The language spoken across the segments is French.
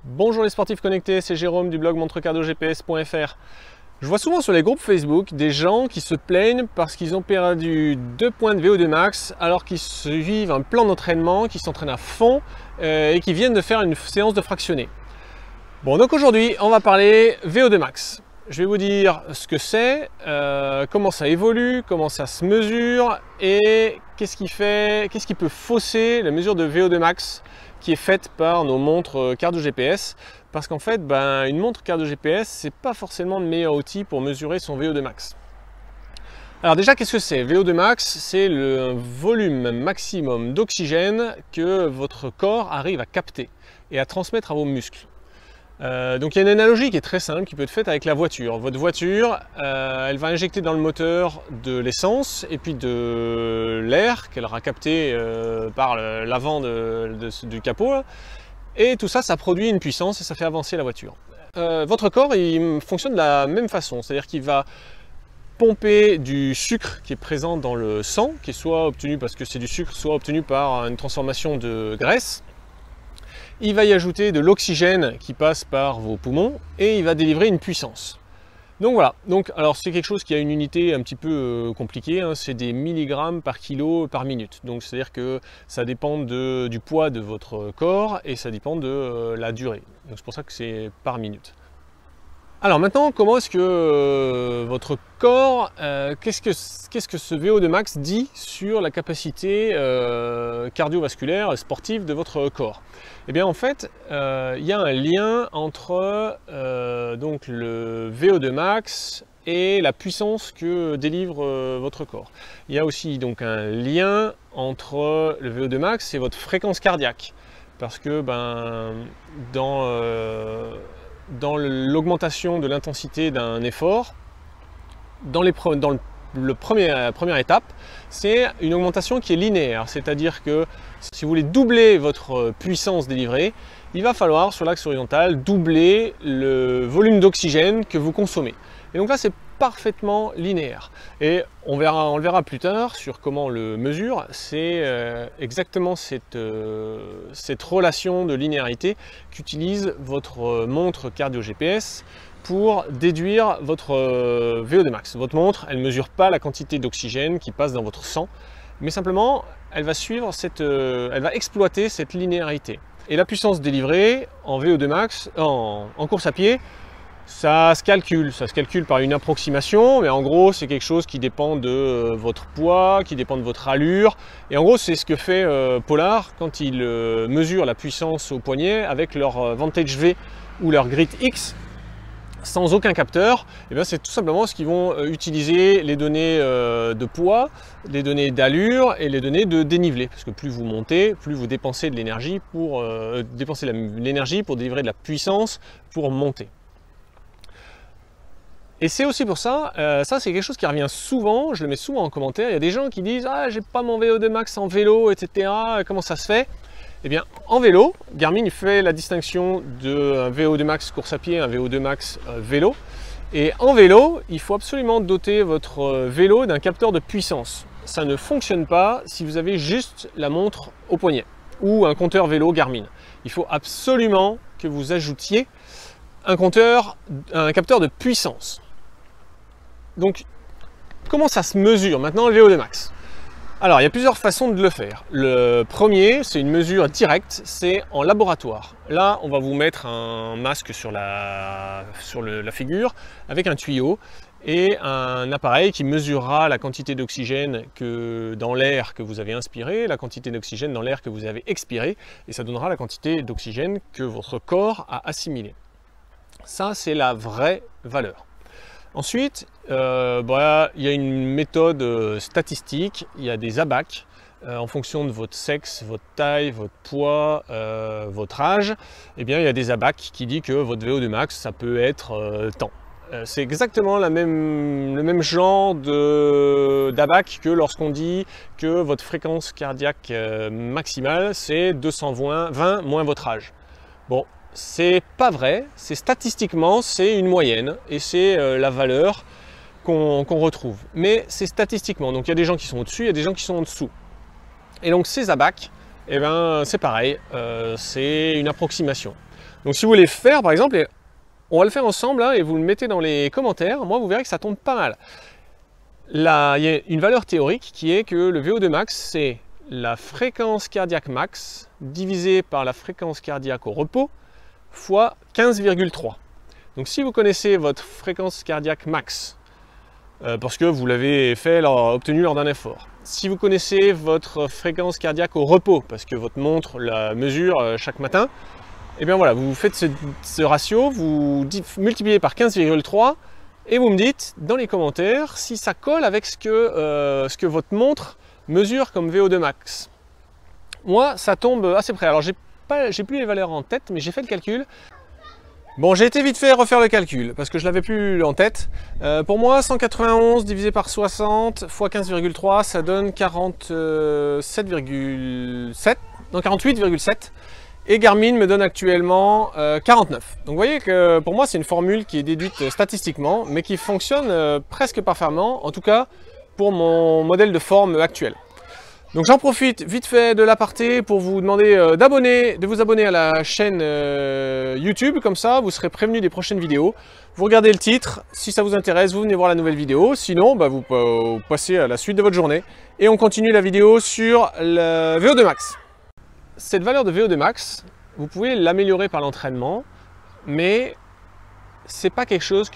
Bonjour les sportifs connectés, c'est Jérôme du blog montrecardiogps.fr. Je vois souvent sur les groupes Facebook des gens qui se plaignent parce qu'ils ont perdu 2 points de VO2 max alors qu'ils suivent un plan d'entraînement, qui s'entraînent à fond et qui viennent de faire une séance de fractionné. Bon, donc aujourd'hui on va parler VO2 max. Je vais vous dire ce que c'est, comment ça évolue, comment ça se mesure et qu'est-ce qui peut fausser la mesure de VO2 max qui est faite par nos montres cardio GPS, parce qu'en fait une montre cardio GPS c'est pas forcément le meilleur outil pour mesurer son VO2 max. Alors déjà, qu'est-ce que c'est? VO2 max, c'est le volume maximum d'oxygène que votre corps arrive à capter et à transmettre à vos muscles. Donc il y a une analogie qui est très simple, qui peut être faite avec la voiture. Votre voiture, elle va injecter dans le moteur de l'essence et puis de l'air qu'elle aura capté par l'avant du capot. Et tout ça, ça produit une puissance et ça fait avancer la voiture. Votre corps, il fonctionne de la même façon, c'est-à-dire qu'il va pomper du sucre qui est présent dans le sang, qui est soit obtenu parce que c'est du sucre, soit obtenu par une transformation de graisse. Il va y ajouter de l'oxygène qui passe par vos poumons et il va délivrer une puissance. Donc voilà, alors c'est quelque chose qui a une unité un petit peu compliquée, hein, c'est des milligrammes par kilo par minute. Donc c'est-à-dire que ça dépend du poids de votre corps et ça dépend de la durée. Donc c'est pour ça que c'est par minute. Alors maintenant, comment est-ce que votre corps, qu'est-ce que ce VO2 max dit sur la capacité cardiovasculaire, sportive de votre corps? Eh bien en fait, il y a un lien entre donc le VO2 max et la puissance que délivre votre corps. Il y a aussi donc un lien entre le VO2 max et votre fréquence cardiaque, parce que dans l'augmentation de l'intensité d'un effort, dans la première étape, c'est une augmentation qui est linéaire, c'est-à-dire que si vous voulez doubler votre puissance délivrée, il va falloir sur l'axe horizontal doubler le volume d'oxygène que vous consommez. Et donc là, c'est parfaitement linéaire. Et on le verra plus tard sur comment on le mesure. C'est exactement cette relation de linéarité qu'utilise votre montre cardio GPS pour déduire votre VO2 max. Votre montre, elle ne mesure pas la quantité d'oxygène qui passe dans votre sang, mais simplement, elle va suivre elle va exploiter cette linéarité. Et la puissance délivrée en VO2 max, en course à pied, ça se calcule par une approximation, mais en gros c'est quelque chose qui dépend de votre poids, qui dépend de votre allure, et en gros c'est ce que fait Polar quand il mesure la puissance au poignet avec leur Vantage V ou leur Grit X, sans aucun capteur. Et bien c'est tout simplement ce qu'ils vont utiliser les données de poids, les données d'allure et les données de dénivelé, parce que plus vous montez, plus vous dépensez de l'énergie pour délivrer de la puissance pour monter. Et c'est aussi pour ça, ça c'est quelque chose qui revient souvent, je le mets souvent en commentaire, il y a des gens qui disent « Ah, j'ai pas mon VO2 max en vélo, etc. Comment ça se fait ?» Eh bien, en vélo, Garmin fait la distinction d'un VO2 max course à pied et un VO2 max vélo. Et en vélo, il faut absolument doter votre vélo d'un capteur de puissance. Ça ne fonctionne pas si vous avez juste la montre au poignet ou un compteur vélo Garmin. Il faut absolument que vous ajoutiez un capteur de puissance. Donc, comment ça se mesure maintenant le VO2 max? Alors, il y a plusieurs façons de le faire. Le premier, c'est une mesure directe, c'est en laboratoire. Là, on va vous mettre un masque sur la figure avec un tuyau et un appareil qui mesurera la quantité d'oxygène dans l'air que vous avez inspiré, la quantité d'oxygène dans l'air que vous avez expiré, et ça donnera la quantité d'oxygène que votre corps a assimilé. Ça, c'est la vraie valeur. Ensuite, il y a une méthode statistique, il y a des ABAC en fonction de votre sexe, votre taille, votre poids, votre âge. Eh bien, il y a des ABAC qui disent que votre VO2 max, ça peut être tant. C'est exactement le même genre d'ABAC que lorsqu'on dit que votre fréquence cardiaque maximale, c'est 220 moins votre âge. Bon. C'est pas vrai, statistiquement c'est une moyenne et c'est la valeur qu'on retrouve. Mais c'est statistiquement, donc il y a des gens qui sont au-dessus, il y a des gens qui sont en dessous. Et donc ces ABAC, eh ben, c'est pareil, c'est une approximation. Donc si vous voulez faire par exemple, on va le faire ensemble hein, et vous le mettez dans les commentaires, moi vous verrez que ça tombe pas mal. Là, il y a une valeur théorique qui est que le VO2 max, c'est la fréquence cardiaque max divisée par la fréquence cardiaque au repos fois 15,3. Donc si vous connaissez votre fréquence cardiaque max, parce que vous l'avez fait, obtenu lors d'un effort, si vous connaissez votre fréquence cardiaque au repos, parce que votre montre la mesure chaque matin, et bien voilà, vous faites ce ratio, vous multipliez par 15,3 et vous me dites dans les commentaires si ça colle avec ce que votre montre mesure comme VO2 max. Moi, ça tombe assez près. Alors, j'ai plus les valeurs en tête, mais j'ai fait le calcul. Bon, j'ai été vite fait refaire le calcul, parce que je ne l'avais plus en tête. Pour moi, 191 divisé par 60 fois 15,3, ça donne 47,7, non 48,7. Et Garmin me donne actuellement 49. Donc vous voyez que pour moi c'est une formule qui est déduite statistiquement, mais qui fonctionne presque parfaitement, en tout cas pour mon modèle de forme actuel. Donc j'en profite vite fait de l'aparté pour vous demander de vous abonner à la chaîne YouTube, comme ça vous serez prévenu des prochaines vidéos. Vous regardez le titre, si ça vous intéresse, vous venez voir la nouvelle vidéo, sinon bah, vous passez à la suite de votre journée. Et on continue la vidéo sur le VO2 max. Cette valeur de VO2 max, vous pouvez l'améliorer par l'entraînement, mais c'est pas quelque chose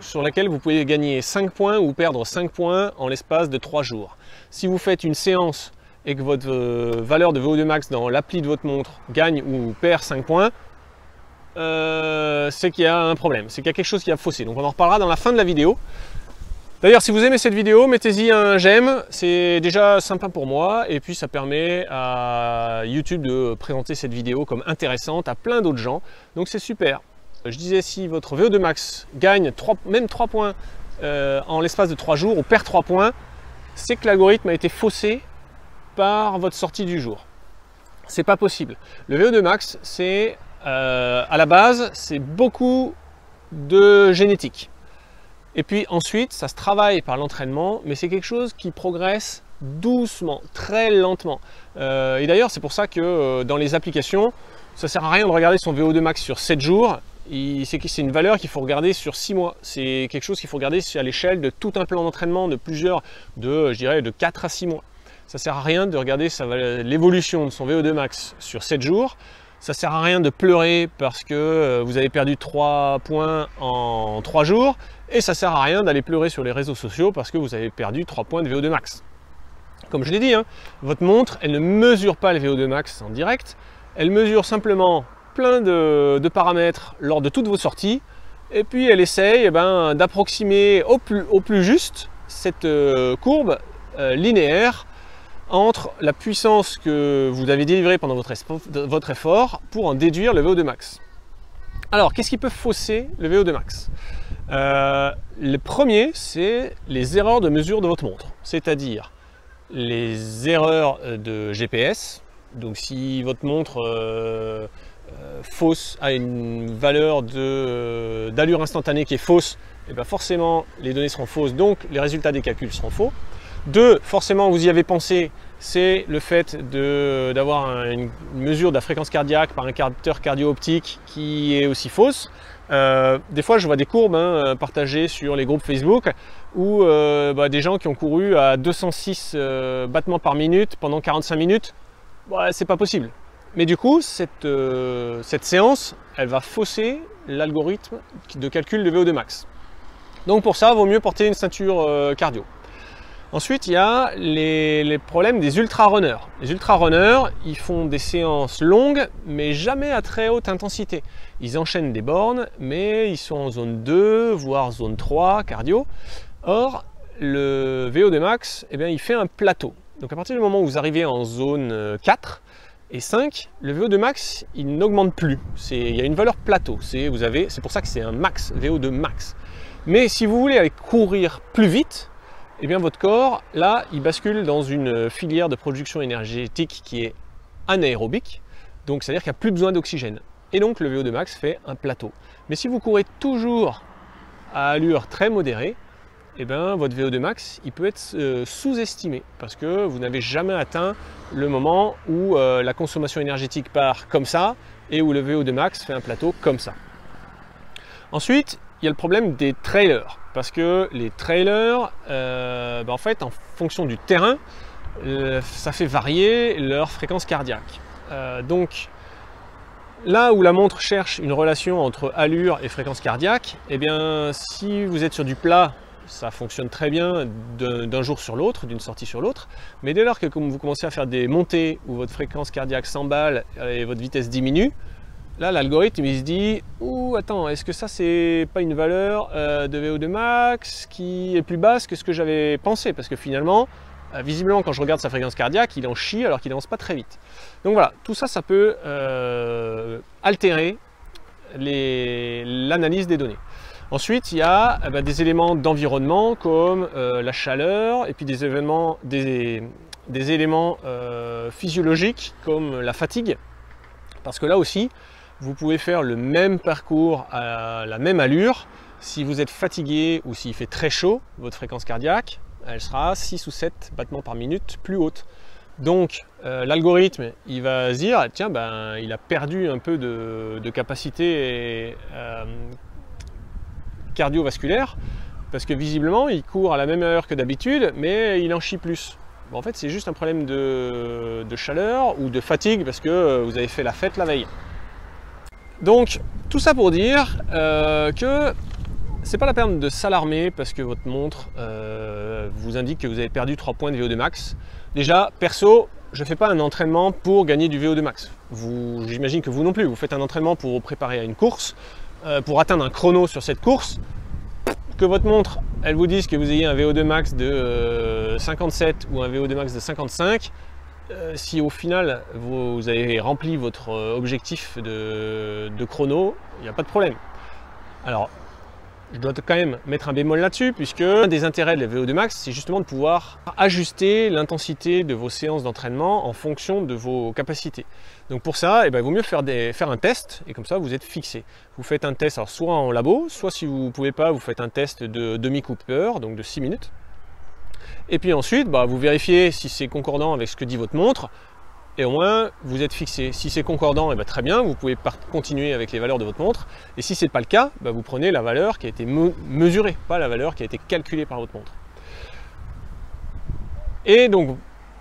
sur laquelle vous pouvez gagner 5 points ou perdre 5 points en l'espace de 3 jours. Si vous faites une séance et que votre valeur de VO2 max dans l'appli de votre montre gagne ou perd 5 points, c'est qu'il y a un problème, c'est qu'il y a quelque chose qui a faussé. Donc on en reparlera dans la fin de la vidéo. D'ailleurs, si vous aimez cette vidéo, mettez-y un j'aime, c'est déjà sympa pour moi et puis ça permet à YouTube de présenter cette vidéo comme intéressante à plein d'autres gens, donc c'est super. Je disais, si votre VO2 max gagne même 3 points en l'espace de 3 jours ou perd 3 points, c'est que l'algorithme a été faussé par votre sortie du jour. C'est pas possible. Le VO2 max, c'est à la base, c'est beaucoup de génétique. Et puis ensuite, ça se travaille par l'entraînement, mais c'est quelque chose qui progresse doucement, très lentement. Et d'ailleurs, c'est pour ça que dans les applications, ça ne sert à rien de regarder son VO2 max sur 7 jours. C'est une valeur qu'il faut regarder sur 6 mois. C'est quelque chose qu'il faut regarder à l'échelle de tout un plan d'entraînement de je dirais, de 4 à 6 mois. Ça ne sert à rien de regarder l'évolution de son VO2 max sur 7 jours. Ça ne sert à rien de pleurer parce que vous avez perdu 3 points en 3 jours. Et ça ne sert à rien d'aller pleurer sur les réseaux sociaux parce que vous avez perdu 3 points de VO2 max. Comme je l'ai dit, hein, votre montre, elle ne mesure pas le VO2 max en direct. Elle mesure simplement plein de paramètres lors de toutes vos sorties. Et puis elle essaye d'approximer au plus juste cette courbe linéaire entre la puissance que vous avez délivrée pendant votre effort pour en déduire le VO2 max. Alors, qu'est-ce qui peut fausser le VO2 max? Le premier, c'est les erreurs de mesure de votre montre, c'est-à-dire les erreurs de GPS. Donc si votre montre fausse a une valeur d'allure instantanée qui est fausse, et bien forcément les données seront fausses, donc les résultats des calculs seront faux. 2, forcément vous y avez pensé, c'est le fait d'avoir une mesure de la fréquence cardiaque par un capteur cardio-optique qui est aussi fausse. Des fois je vois des courbes partagées sur les groupes Facebook où des gens qui ont couru à 206 battements par minute pendant 45 minutes, c'est pas possible. Mais du coup cette séance elle va fausser l'algorithme de calcul de VO2 max. Donc pour ça il vaut mieux porter une ceinture cardio. Ensuite, il y a les problèmes des ultra-runners. Les ultra-runners, ils font des séances longues, mais jamais à très haute intensité. Ils enchaînent des bornes, mais ils sont en zone 2, voire zone 3, cardio. Or, le VO2 max, il fait un plateau. Donc à partir du moment où vous arrivez en zone 4 et 5, le VO2 max, il n'augmente plus. Il y a une valeur plateau. C'est pour ça que c'est un max, VO2 max. Mais si vous voulez aller courir plus vite, votre corps, là, il bascule dans une filière de production énergétique qui est anaérobique, donc c'est-à-dire qu'il n'y a plus besoin d'oxygène. Et donc le VO2 max fait un plateau. Mais si vous courez toujours à allure très modérée, eh ben, votre VO2 max il peut être sous-estimé parce que vous n'avez jamais atteint le moment où la consommation énergétique part comme ça et où le VO2 max fait un plateau comme ça. Ensuite, il y a le problème des trailers parce que les trailers, en fait, en fonction du terrain, ça fait varier leur fréquence cardiaque. Donc, là où la montre cherche une relation entre allure et fréquence cardiaque, eh bien, si vous êtes sur du plat, ça fonctionne très bien d'un jour sur l'autre, d'une sortie sur l'autre. Mais dès lors que vous commencez à faire des montées où votre fréquence cardiaque s'emballe et votre vitesse diminue, là l'algorithme il se dit « Ouh, attends, est-ce que ça c'est pas une valeur de VO2 max qui est plus basse que ce que j'avais pensé ?» Parce que finalement, visiblement quand je regarde sa fréquence cardiaque, il en chie alors qu'il n'avance pas très vite. Donc voilà, tout ça, ça peut altérer l'analyse des données. Ensuite, il y a des éléments d'environnement comme la chaleur et puis des éléments physiologiques comme la fatigue. Parce que là aussi, vous pouvez faire le même parcours à la même allure. Si vous êtes fatigué ou s'il fait très chaud, votre fréquence cardiaque, elle sera 6 ou 7 battements par minute plus haute. Donc l'algorithme, il va se dire, tiens, il a perdu un peu de capacité cardiovasculaire, parce que visiblement, il court à la même heure que d'habitude, mais il en chie plus. Bon, en fait, c'est juste un problème de chaleur ou de fatigue, parce que vous avez fait la fête la veille. Donc, tout ça pour dire que c'est pas la peine de s'alarmer parce que votre montre vous indique que vous avez perdu 3 points de VO2 max. Déjà, perso, je ne fais pas un entraînement pour gagner du VO2 max. J'imagine que vous non plus, vous faites un entraînement pour vous préparer à une course, pour atteindre un chrono sur cette course. Que votre montre, elle vous dise que vous ayez un VO2 max de 57 ou un VO2 max de 55, si au final vous avez rempli votre objectif de chrono, il n'y a pas de problème. Alors, je dois quand même mettre un bémol là-dessus, puisque un des intérêts de la VO2 max, c'est justement de pouvoir ajuster l'intensité de vos séances d'entraînement en fonction de vos capacités. Donc pour ça, il vaut mieux faire un test, et comme ça vous êtes fixé. Vous faites un test, alors soit en labo, soit si vous ne pouvez pas, vous faites un test de demi-Cooper, donc de 6 minutes. Et puis ensuite, vous vérifiez si c'est concordant avec ce que dit votre montre, et au moins vous êtes fixé. Si c'est concordant, très bien, vous pouvez continuer avec les valeurs de votre montre. Et si ce n'est pas le cas, vous prenez la valeur qui a été mesurée, pas la valeur qui a été calculée par votre montre. Et donc,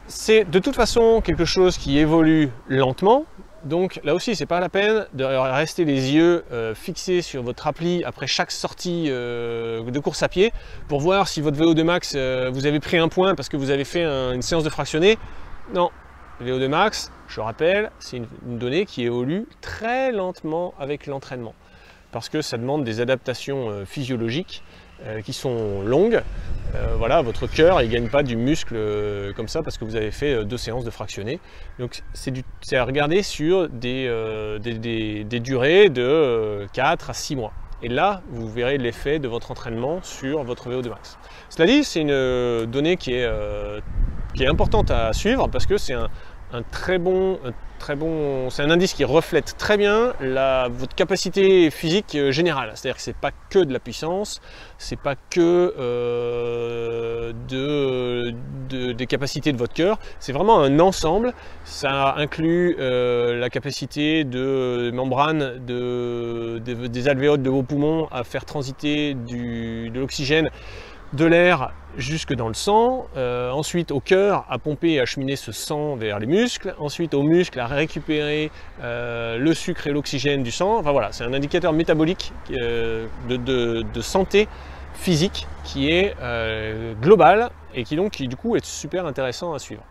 c'est de toute façon quelque chose qui évolue lentement. Donc là aussi, c'est pas la peine de rester les yeux fixés sur votre appli après chaque sortie de course à pied pour voir si votre VO2 max, vous avez pris un point parce que vous avez fait une séance de fractionné. Non. VO2 max, je rappelle, c'est une donnée qui évolue très lentement avec l'entraînement parce que ça demande des adaptations physiologiques qui sont longues. Voilà, votre cœur, il ne gagne pas du muscle comme ça parce que vous avez fait 2 séances de fractionné. Donc c'est à regarder sur des durées de 4 à 6 mois. Et là, vous verrez l'effet de votre entraînement sur votre VO2 max. Cela dit, c'est une donnée qui est importante à suivre parce que c'est c'est un indice qui reflète très bien votre capacité physique générale. C'est-à-dire que c'est pas que de la puissance, c'est pas que des capacités de votre cœur, c'est vraiment un ensemble. Ça inclut la capacité de membrane des alvéoles de vos poumons à faire transiter de l'oxygène, de l'air jusque dans le sang, ensuite au cœur à pomper et acheminer ce sang vers les muscles, ensuite aux muscles à récupérer le sucre et l'oxygène du sang. Enfin voilà, c'est un indicateur métabolique de santé physique qui est global et qui du coup est super intéressant à suivre.